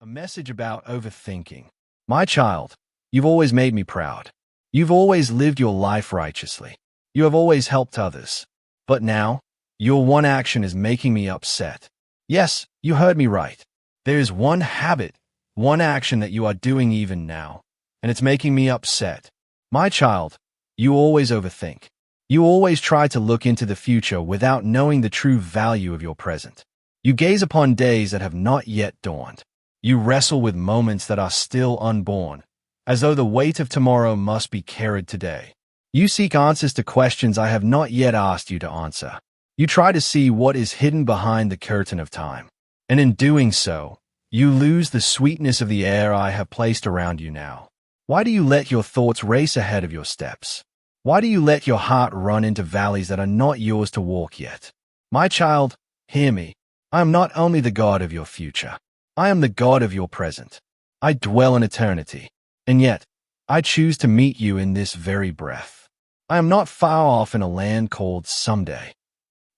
A message about overthinking. My child, you've always made me proud. You've always lived your life righteously. You have always helped others. But now, your one action is making me upset. Yes, you heard me right. There is one habit, one action that you are doing even now, and it's making me upset. My child, you always overthink. You always try to look into the future without knowing the true value of your present. You gaze upon days that have not yet dawned. You wrestle with moments that are still unborn, as though the weight of tomorrow must be carried today. You seek answers to questions I have not yet asked you to answer. You try to see what is hidden behind the curtain of time. And in doing so, you lose the sweetness of the air I have placed around you now. Why do you let your thoughts race ahead of your steps? Why do you let your heart run into valleys that are not yours to walk yet? My child, hear me. I am not only the God of your future. I am the God of your present. I dwell in eternity, and yet I choose to meet you in this very breath. I am not far off in a land called someday.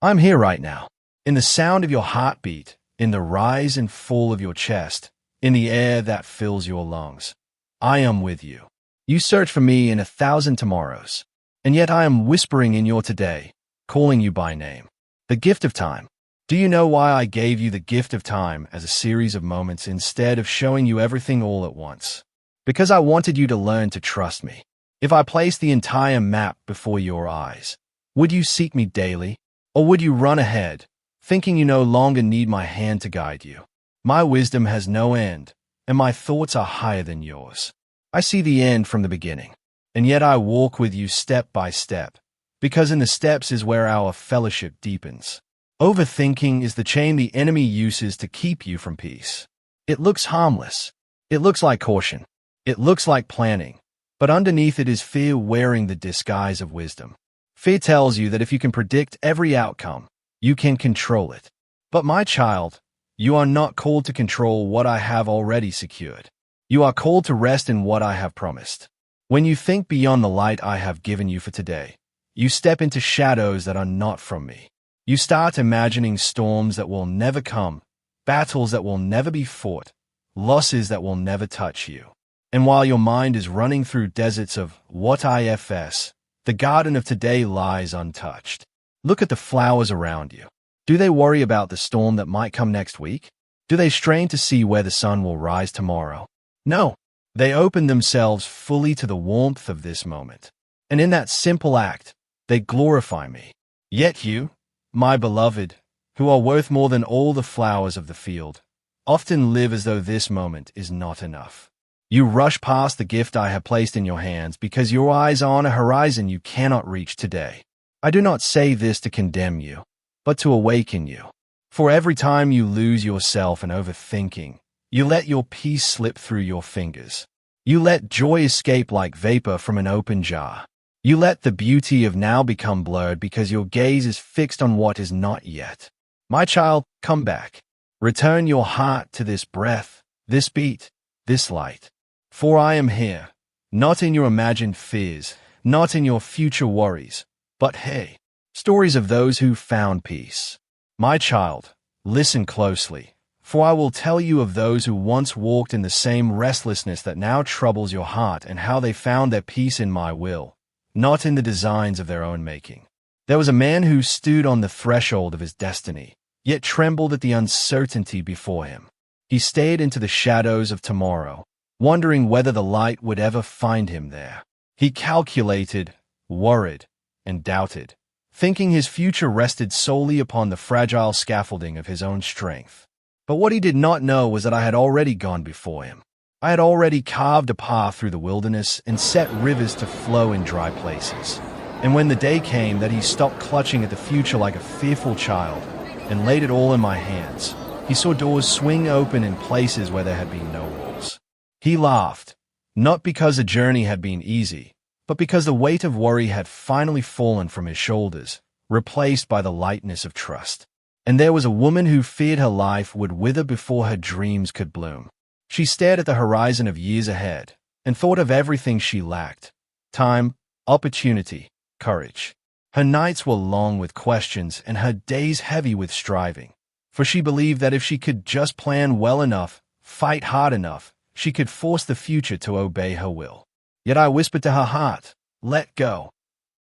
I'm here right now, in the sound of your heartbeat, in the rise and fall of your chest, in the air that fills your lungs. I am with you. You search for me in 1,000 tomorrows, and yet I am whispering in your today, calling you by name. The gift of time. Do you know why I gave you the gift of time as a series of moments instead of showing you everything all at once? Because I wanted you to learn to trust me. If I placed the entire map before your eyes, would you seek me daily? Or would you run ahead, thinking you no longer need my hand to guide you? My wisdom has no end, and my thoughts are higher than yours. I see the end from the beginning, and yet I walk with you step by step, because in the steps is where our fellowship deepens. Overthinking is the chain the enemy uses to keep you from peace. It looks harmless. It looks like caution. It looks like planning. But underneath it is fear wearing the disguise of wisdom. Fear tells you that if you can predict every outcome, you can control it. But my child, you are not called to control what I have already secured. You are called to rest in what I have promised. When you think beyond the light I have given you for today, you step into shadows that are not from me. You start imagining storms that will never come, battles that will never be fought, losses that will never touch you. And while your mind is running through deserts of what ifs, the garden of today lies untouched. Look at the flowers around you. Do they worry about the storm that might come next week? Do they strain to see where the sun will rise tomorrow? No, they open themselves fully to the warmth of this moment. And in that simple act, they glorify me. Yet you, my beloved, who are worth more than all the flowers of the field, often live as though this moment is not enough. You rush past the gift I have placed in your hands because your eyes are on a horizon you cannot reach today. I do not say this to condemn you, but to awaken you. For every time you lose yourself in overthinking, you let your peace slip through your fingers. You let joy escape like vapor from an open jar. You let the beauty of now become blurred because your gaze is fixed on what is not yet. My child, come back. Return your heart to this breath, this beat, this light. For I am here, not in your imagined fears, not in your future worries, but hey, stories of those who found peace. My child, listen closely, for I will tell you of those who once walked in the same restlessness that now troubles your heart and how they found their peace in my will, not in the designs of their own making. There was a man who stood on the threshold of his destiny, yet trembled at the uncertainty before him. He stayed into the shadows of tomorrow, wondering whether the light would ever find him there. He calculated, worried, and doubted, thinking his future rested solely upon the fragile scaffolding of his own strength. But what he did not know was that I had already gone before him. I had already carved a path through the wilderness and set rivers to flow in dry places. And when the day came that he stopped clutching at the future like a fearful child and laid it all in my hands, he saw doors swing open in places where there had been no walls. He laughed, not because the journey had been easy, but because the weight of worry had finally fallen from his shoulders, replaced by the lightness of trust. And there was a woman who feared her life would wither before her dreams could bloom. She stared at the horizon of years ahead and thought of everything she lacked: time, opportunity, courage. Her nights were long with questions and her days heavy with striving, for she believed that if she could just plan well enough, fight hard enough, she could force the future to obey her will. Yet I whispered to her heart, "Let go."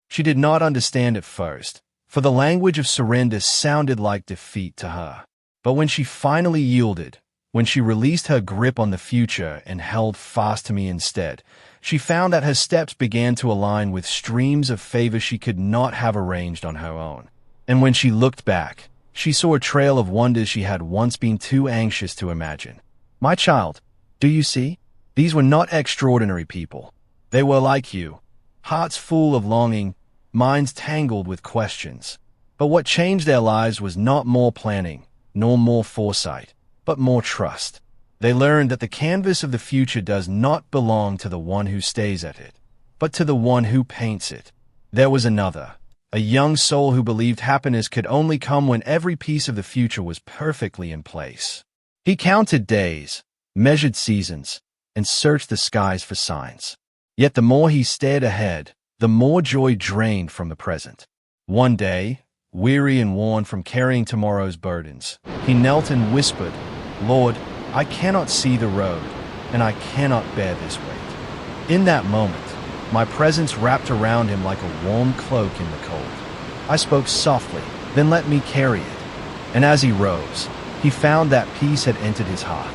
She did not understand at first, for the language of surrender sounded like defeat to her. But when she finally yielded, when she released her grip on the future and held fast to me instead, she found that her steps began to align with streams of favor she could not have arranged on her own. And when she looked back, she saw a trail of wonders she had once been too anxious to imagine. My child, do you see? These were not extraordinary people. They were like you, hearts full of longing, minds tangled with questions. But what changed their lives was not more planning, nor more foresight, but more trust. They learned that the canvas of the future does not belong to the one who stays at it, but to the one who paints it. There was another, a young soul who believed happiness could only come when every piece of the future was perfectly in place. He counted days, measured seasons, and searched the skies for signs. Yet the more he stared ahead, the more joy drained from the present. One day, weary and worn from carrying tomorrow's burdens, he knelt and whispered, "Lord, I cannot see the road, and I cannot bear this weight." In that moment, my presence wrapped around him like a warm cloak in the cold. I spoke softly, "Then let me carry it." And as he rose, he found that peace had entered his heart.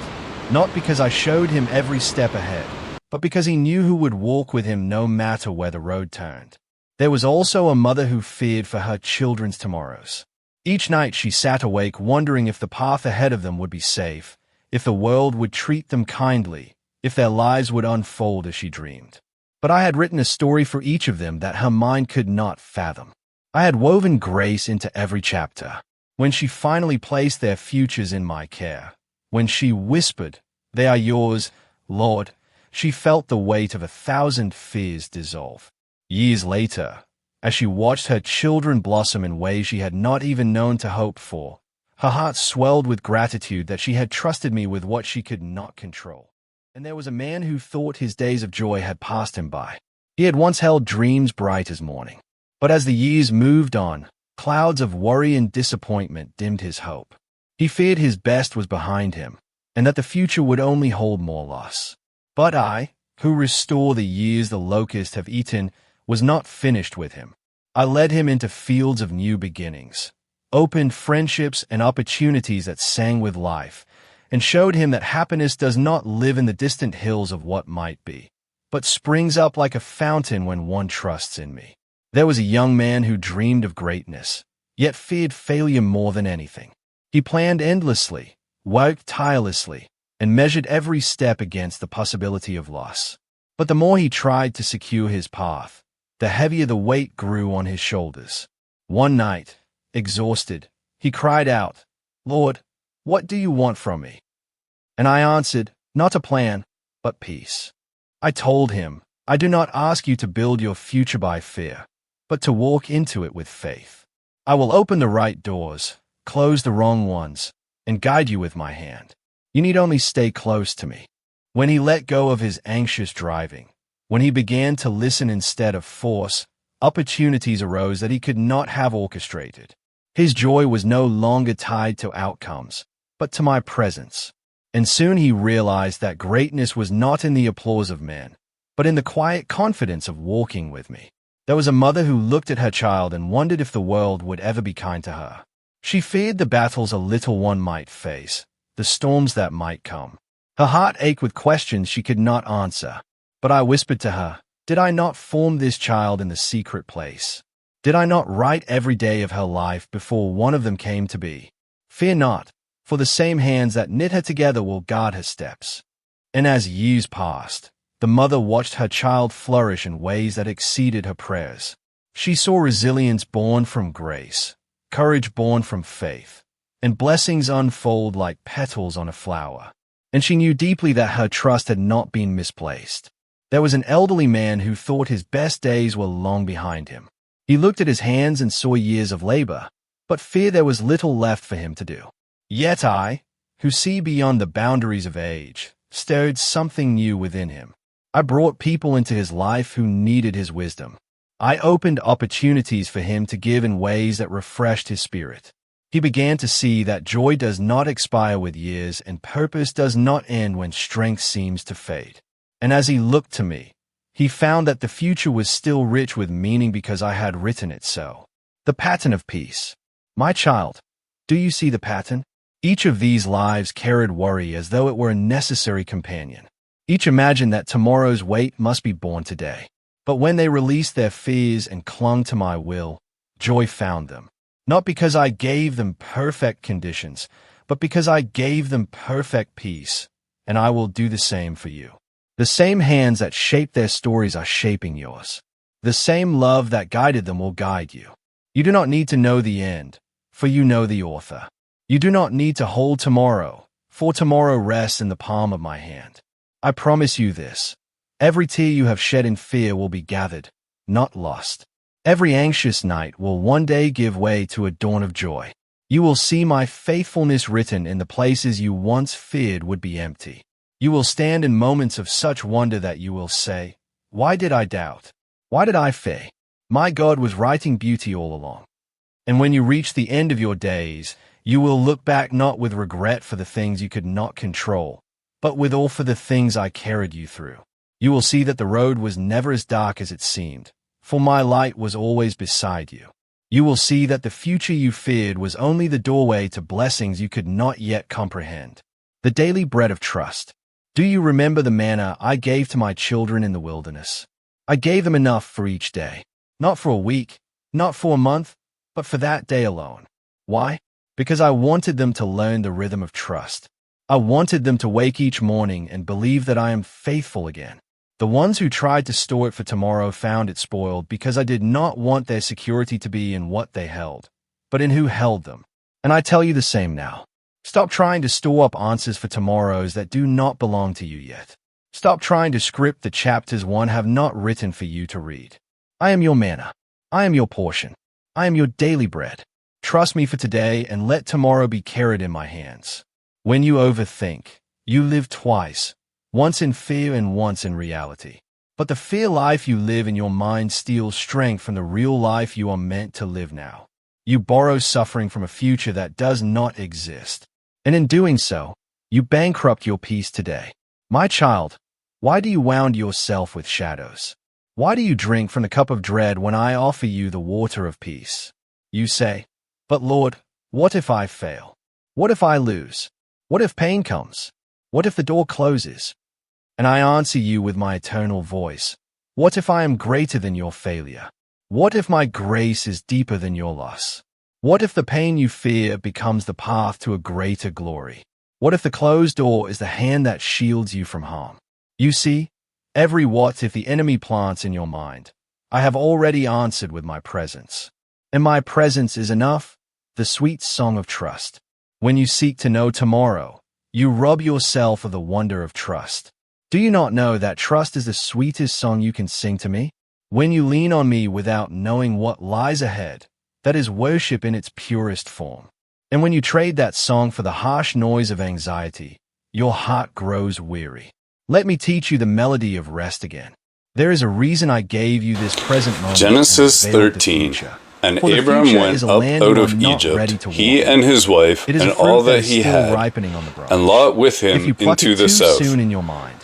Not because I showed him every step ahead, but because he knew who would walk with him no matter where the road turned. There was also a mother who feared for her children's tomorrows. Each night she sat awake wondering if the path ahead of them would be safe, if the world would treat them kindly, if their lives would unfold as she dreamed. But I had written a story for each of them that her mind could not fathom. I had woven grace into every chapter. When she finally placed their futures in my care, when she whispered, "They are yours, Lord," she felt the weight of 1,000 fears dissolve. Years later, as she watched her children blossom in ways she had not even known to hope for, her heart swelled with gratitude that she had trusted me with what she could not control. And there was a man who thought his days of joy had passed him by. He had once held dreams bright as morning. But as the years moved on, clouds of worry and disappointment dimmed his hope. He feared his best was behind him, and that the future would only hold more loss. But I, who restore the years the locusts have eaten, was not finished with him. I led him into fields of new beginnings, opened friendships and opportunities that sang with life, and showed him that happiness does not live in the distant hills of what might be, but springs up like a fountain when one trusts in me. There was a young man who dreamed of greatness, yet feared failure more than anything. He planned endlessly, worked tirelessly, and measured every step against the possibility of loss. But the more he tried to secure his path, the heavier the weight grew on his shoulders. One night, exhausted, he cried out, "Lord, what do you want from me?" And I answered, "Not a plan, but peace." I told him, "I do not ask you to build your future by fear, but to walk into it with faith. I will open the right doors, close the wrong ones, and guide you with my hand. You need only stay close to me." When he let go of his anxious driving, when he began to listen instead of force, opportunities arose that he could not have orchestrated. His joy was no longer tied to outcomes, but to my presence. And soon he realized that greatness was not in the applause of men, but in the quiet confidence of walking with me. There was a mother who looked at her child and wondered if the world would ever be kind to her. She feared the battles a little one might face, the storms that might come. Her heart ached with questions she could not answer. But I whispered to her, "Did I not form this child in the secret place? Did I not write every day of her life before one of them came to be? Fear not, for the same hands that knit her together will guard her steps." And as years passed, the mother watched her child flourish in ways that exceeded her prayers. She saw resilience born from grace, courage born from faith, and blessings unfold like petals on a flower. And she knew deeply that her trust had not been misplaced. There was an elderly man who thought his best days were long behind him. He looked at his hands and saw years of labor, but feared there was little left for him to do. Yet I, who see beyond the boundaries of age, stirred something new within him. I brought people into his life who needed his wisdom. I opened opportunities for him to give in ways that refreshed his spirit. He began to see that joy does not expire with years and purpose does not end when strength seems to fade. And as he looked to me, he found that the future was still rich with meaning because I had written it so. The pattern of peace. My child, do you see the pattern? Each of these lives carried worry as though it were a necessary companion. Each imagined that tomorrow's weight must be borne today. But when they released their fears and clung to my will, joy found them. Not because I gave them perfect conditions, but because I gave them perfect peace. And I will do the same for you. The same hands that shaped their stories are shaping yours. The same love that guided them will guide you. You do not need to know the end, for you know the author. You do not need to hold tomorrow, for tomorrow rests in the palm of my hand. I promise you this. Every tear you have shed in fear will be gathered, not lost. Every anxious night will one day give way to a dawn of joy. You will see my faithfulness written in the places you once feared would be empty. You will stand in moments of such wonder that you will say, "Why did I doubt? Why did I fear? My God was writing beauty all along." And when you reach the end of your days, you will look back not with regret for the things you could not control, but with awe for the things I carried you through. You will see that the road was never as dark as it seemed, for my light was always beside you. You will see that the future you feared was only the doorway to blessings you could not yet comprehend. The daily bread of trust. Do you remember the manna I gave to my children in the wilderness? I gave them enough for each day, not for a week, not for a month, but for that day alone. Why? Because I wanted them to learn the rhythm of trust. I wanted them to wake each morning and believe that I am faithful again. The ones who tried to store it for tomorrow found it spoiled because I did not want their security to be in what they held, but in who held them. And I tell you the same now. Stop trying to store up answers for tomorrows that do not belong to you yet. Stop trying to script the chapters one have not written for you to read. I am your manna. I am your portion. I am your daily bread. Trust me for today and let tomorrow be carried in my hands. When you overthink, you live twice. Once in fear and once in reality. But the fear life you live in your mind steals strength from the real life you are meant to live now. You borrow suffering from a future that does not exist. And in doing so, you bankrupt your peace today. My child, why do you wound yourself with shadows? Why do you drink from the cup of dread when I offer you the water of peace? You say, "But Lord, what if I fail? What if I lose? What if pain comes? What if the door closes?" And I answer you with my eternal voice, "What if I am greater than your failure? What if my grace is deeper than your loss? What if the pain you fear becomes the path to a greater glory? What if the closed door is the hand that shields you from harm?" You see, every what if the enemy plants in your mind, I have already answered with my presence. And my presence is enough, the sweet song of trust. When you seek to know tomorrow, you rob yourself of the wonder of trust. Do you not know that trust is the sweetest song you can sing to me? When you lean on me without knowing what lies ahead, that is worship in its purest form. And when you trade that song for the harsh noise of anxiety, your heart grows weary. Let me teach you the melody of rest again. There is a reason I gave you this present moment. Genesis 13. And Abram went up out of Egypt, he and his wife, and all that he had, and Lot with him into the south.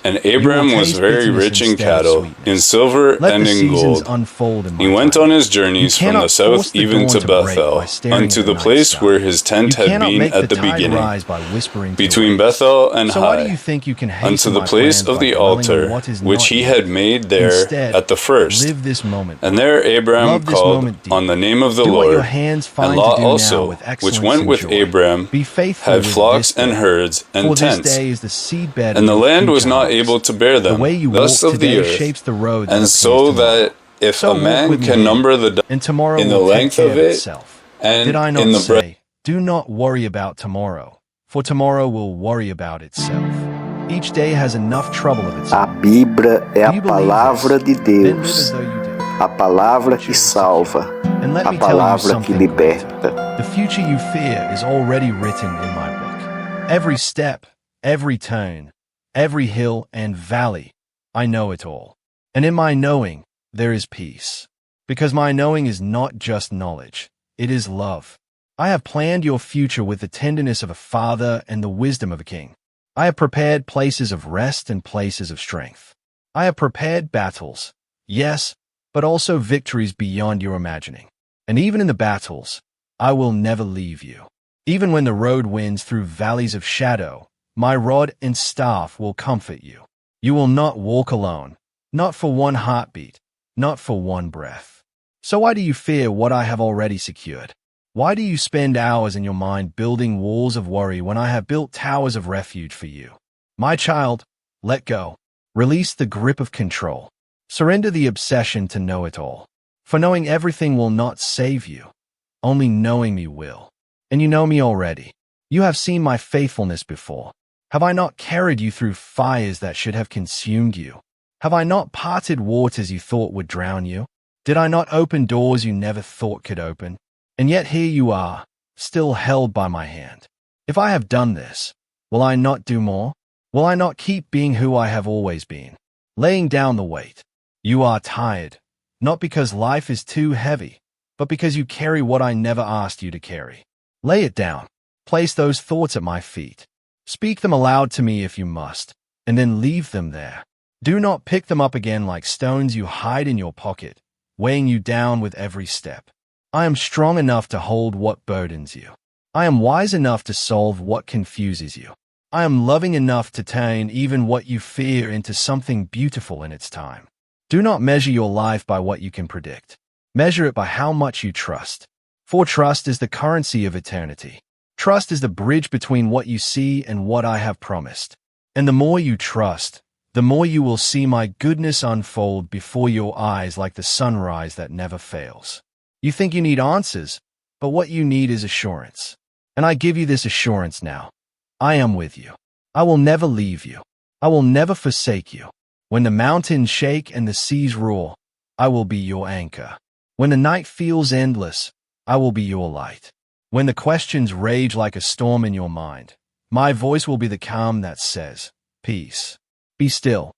And Abram was very rich in cattle, in silver and in gold. He went on his journeys from the south even to Bethel, unto the place where his tent had been at the beginning, between Bethel and Hai, unto the place of the altar, which he had made there at the first. And there Abram called on the name of the Lord. And Lot also, which went with Abram, had flocks and herds and tents. And the land was not able to bear them, thus of the earth. And so that if a man can number the dust in the length of it, and in the breadth, do not worry about tomorrow, for tomorrow will worry about itself. Each day has enough trouble of its own. A Bíblia é a palavra de Deus, a palavra que salva, a palavra que liberta. The future you fear is already written in my book. Every step, every turn, every hill and valley, I know it all. And in my knowing, there is peace. Because my knowing is not just knowledge, it is love. I have planned your future with the tenderness of a father and the wisdom of a king. I have prepared places of rest and places of strength. I have prepared battles, yes, but also victories beyond your imagining. And even in the battles, I will never leave you. Even when the road winds through valleys of shadow, my rod and staff will comfort you. You will not walk alone, not for one heartbeat, not for one breath. So why do you fear what I have already secured? Why do you spend hours in your mind building walls of worry when I have built towers of refuge for you? My child, let go. Release the grip of control. Surrender the obsession to know it all. For knowing everything will not save you. Only knowing me will. And you know me already. You have seen my faithfulness before. Have I not carried you through fires that should have consumed you? Have I not parted waters you thought would drown you? Did I not open doors you never thought could open? And yet here you are, still held by my hand. If I have done this, will I not do more? Will I not keep being who I have always been? Laying down the weight. You are tired, not because life is too heavy, but because you carry what I never asked you to carry. Lay it down. Place those thoughts at my feet. Speak them aloud to me if you must, and then leave them there. Do not pick them up again like stones you hide in your pocket, weighing you down with every step. I am strong enough to hold what burdens you. I am wise enough to solve what confuses you. I am loving enough to turn even what you fear into something beautiful in its time. Do not measure your life by what you can predict. Measure it by how much you trust. For trust is the currency of eternity. Trust is the bridge between what you see and what I have promised. And the more you trust, the more you will see my goodness unfold before your eyes like the sunrise that never fails. You think you need answers, but what you need is assurance. And I give you this assurance now. I am with you. I will never leave you. I will never forsake you. When the mountains shake and the seas roar, I will be your anchor. When the night feels endless, I will be your light. When the questions rage like a storm in your mind, my voice will be the calm that says, peace. Be still.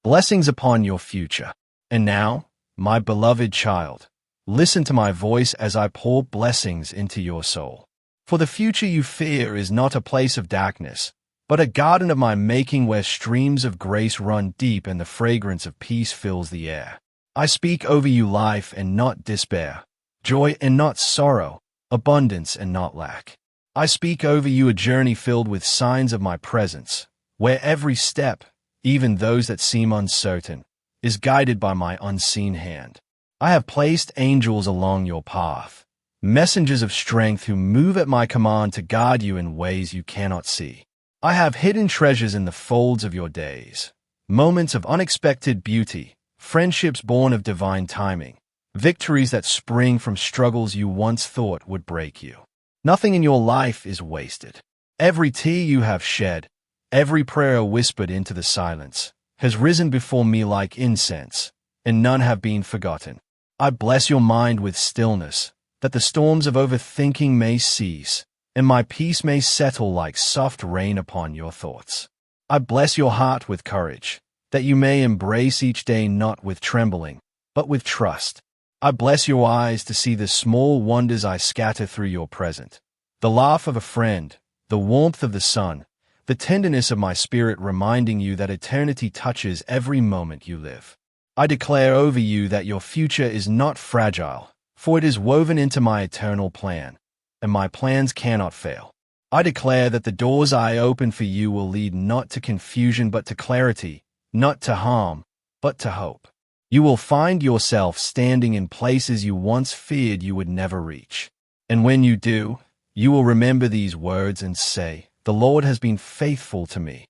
Blessings upon your future. And now, my beloved child, listen to my voice as I pour blessings into your soul. For the future you fear is not a place of darkness, but a garden of my making where streams of grace run deep and the fragrance of peace fills the air. I speak over you life and not despair, joy and not sorrow, abundance and not lack. I speak over you a journey filled with signs of my presence, where every step, even those that seem uncertain, is guided by my unseen hand. I have placed angels along your path, messengers of strength who move at my command to guard you in ways you cannot see. I have hidden treasures in the folds of your days, moments of unexpected beauty, friendships born of divine timing, victories that spring from struggles you once thought would break you. Nothing in your life is wasted. Every tear you have shed, every prayer whispered into the silence, has risen before me like incense, and none have been forgotten. I bless your mind with stillness, that the storms of overthinking may cease, and my peace may settle like soft rain upon your thoughts. I bless your heart with courage, that you may embrace each day not with trembling, but with trust. I bless your eyes to see the small wonders I scatter through your present, the laugh of a friend, the warmth of the sun, the tenderness of my spirit reminding you that eternity touches every moment you live. I declare over you that your future is not fragile, for it is woven into my eternal plan, and my plans cannot fail. I declare that the doors I open for you will lead not to confusion but to clarity, not to harm, but to hope. You will find yourself standing in places you once feared you would never reach. And when you do, you will remember these words and say, "The Lord has been faithful to me."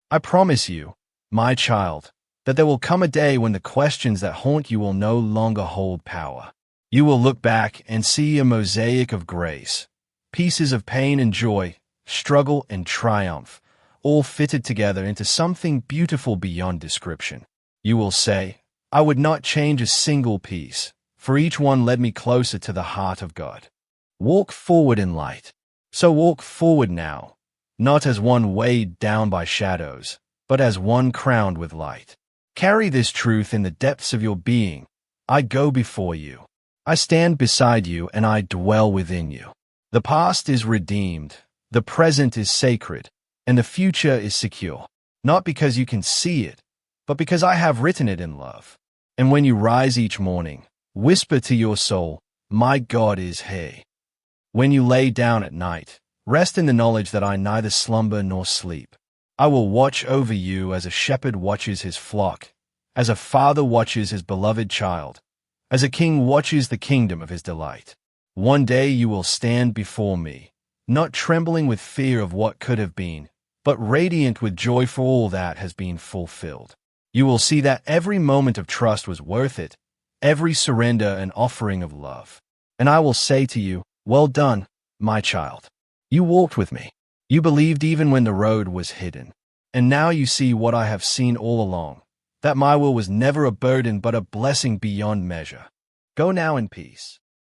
I promise you, my child, that there will come a day when the questions that haunt you will no longer hold power. You will look back and see a mosaic of grace, pieces of pain and joy, struggle and triumph, all fitted together into something beautiful beyond description. You will say, I would not change a single piece, for each one led me closer to the heart of God. Walk forward in light. So walk forward now, not as one weighed down by shadows, but as one crowned with light. Carry this truth in the depths of your being. I go before you. I stand beside you and I dwell within you. The past is redeemed, the present is sacred, and the future is secure. Not because you can see it, but because I have written it in love. And when you rise each morning, whisper to your soul, "My God is here." When you lay down at night, rest in the knowledge that I neither slumber nor sleep. I will watch over you as a shepherd watches his flock, as a father watches his beloved child, as a king watches the kingdom of his delight. One day you will stand before me, not trembling with fear of what could have been, but radiant with joy for all that has been fulfilled. You will see that every moment of trust was worth it, every surrender an offering of love. And I will say to you, "Well done, my child. You walked with me. You believed even when the road was hidden. And now you see what I have seen all along, that my will was never a burden but a blessing beyond measure. Go now in peace."